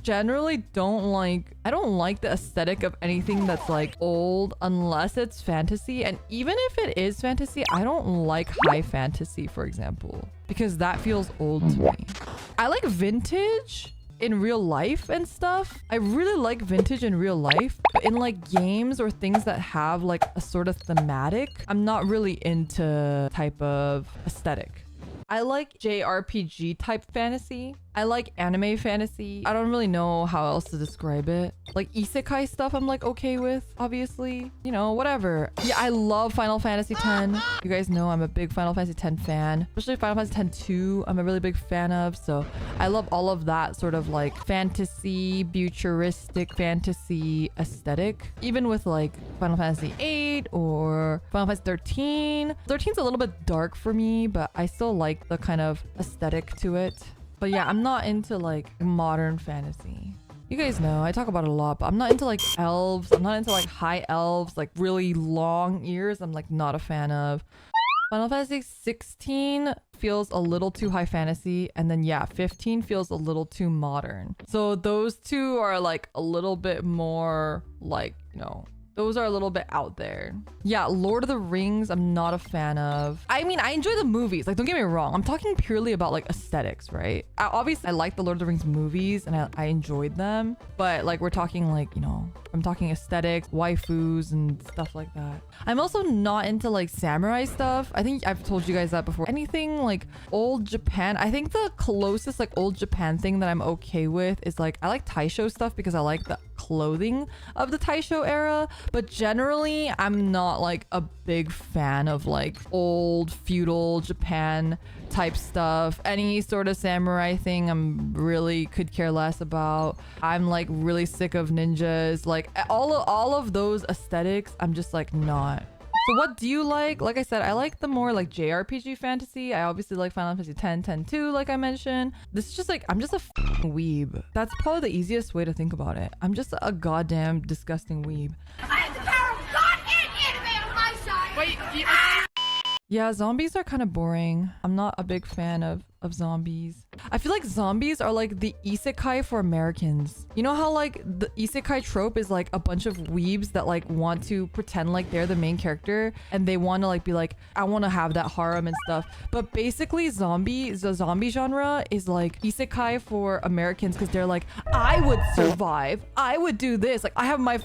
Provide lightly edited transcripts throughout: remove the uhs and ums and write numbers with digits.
generally I don't like the aesthetic of anything that's like old unless it's fantasy. And even if it is fantasy, I don't like high fantasy, for example, because that feels old to me. I like vintage in real life and stuff. I really like vintage in real life, but in like games or things that have like a sort of thematic, I'm not really into type of aesthetic. I like JRPG type fantasy. I like anime fantasy. I don't really know how else to describe it. Like isekai stuff I'm like okay with, obviously. You know, whatever. Yeah, I love Final Fantasy X. You guys know I'm a big Final Fantasy X fan. Especially Final Fantasy X-2, I'm a really big fan of. So I love all of that sort of like fantasy, futuristic fantasy aesthetic. Even with like Final Fantasy VIII or Final Fantasy 13. 13's a little bit dark for me, but I still like the kind of aesthetic to it. But yeah, I'm not into like modern fantasy. You guys know I talk about it a lot, but I'm not into like elves. I'm not into like high elves, like really long ears. I'm like not a fan of. Final Fantasy 16 feels a little too high fantasy, and then yeah, 15 feels a little too modern. So those two are like a little bit more like, you know, those are a little bit out there. Yeah, Lord of the Rings, I'm not a fan of. I mean, I enjoy the movies. Like, don't get me wrong. I'm talking purely about like aesthetics, right? Obviously, I like the Lord of the Rings movies and I enjoyed them. But like, we're talking like, you know, I'm talking aesthetics, waifus and stuff like that. I'm also not into like samurai stuff. I think I've told you guys that before. Anything like old Japan. I think the closest like old Japan thing that I'm okay with is like, I like Taisho stuff because I like the clothing of the Taisho era. But generally, I'm not like a big fan of like old feudal Japan type stuff. Any sort of samurai thing I'm really could care less about. I'm like really sick of ninjas. Like all of those aesthetics, I'm just like not. So what do you like? Like I said, I like the more like JRPG fantasy. I obviously like Final Fantasy X, 10-2, like I mentioned. This is just like, I'm just a weeb. That's probably the easiest way to think about it. I'm just a goddamn disgusting weeb. I have the power of God and anime on my side! Wait, Yeah, zombies are kind of boring. I'm not a big fan of zombies. I feel like zombies are like the isekai for Americans. You know how like the isekai trope is like a bunch of weebs that like want to pretend like they're the main character and they want to like be like, I want to have that harem and stuff. But basically the zombie genre is like isekai for Americans because they're like, I would survive. I would do this. Like I have my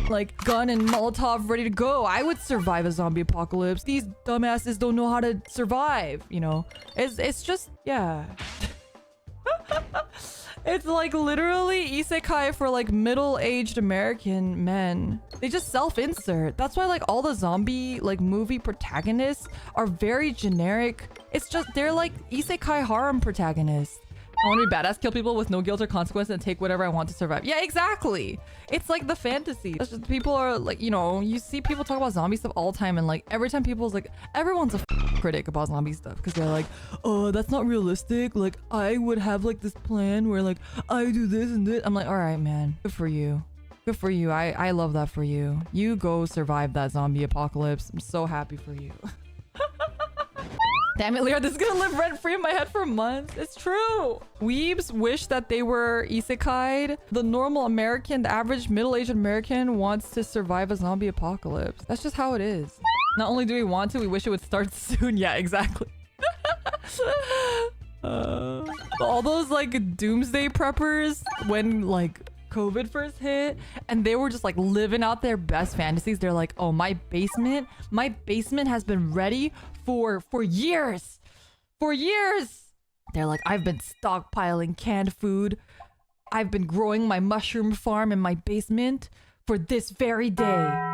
like gun and Molotov ready to go. I would survive a zombie apocalypse. These dumbasses don't know how to survive, you know? It's just, yeah. It's like literally isekai for like middle-aged American men. They just self-insert. That's why like all the zombie like movie protagonists are very generic. It's just, they're like isekai harem protagonists. I want to be badass, kill people with no guilt or consequence, and take whatever I want to survive. Yeah, exactly. It's like the fantasy. It's just, people are like, you know, you see people talk about zombie stuff all the time, and like every time people's like, everyone's a critic about zombie stuff because they're like, oh, that's not realistic. Like I would have like this plan where like I do this and this. I'm like, all right, man, good for you. Good for you. I love that for you. You go survive that zombie apocalypse. I'm so happy for you. Damn it, Leo, this is gonna live rent-free in my head for months. It's true. Weebs wish that they were isekai'd. The normal American, the average middle-aged American wants to survive a zombie apocalypse. That's just how it is. Not only do we want to, we wish it would start soon. Yeah, exactly. All those like doomsday preppers when like COVID first hit and they were just like living out their best fantasies. They're like, oh, my basement has been ready for years. They're like, I've been stockpiling canned food. I've been growing my mushroom farm in my basement for this very day.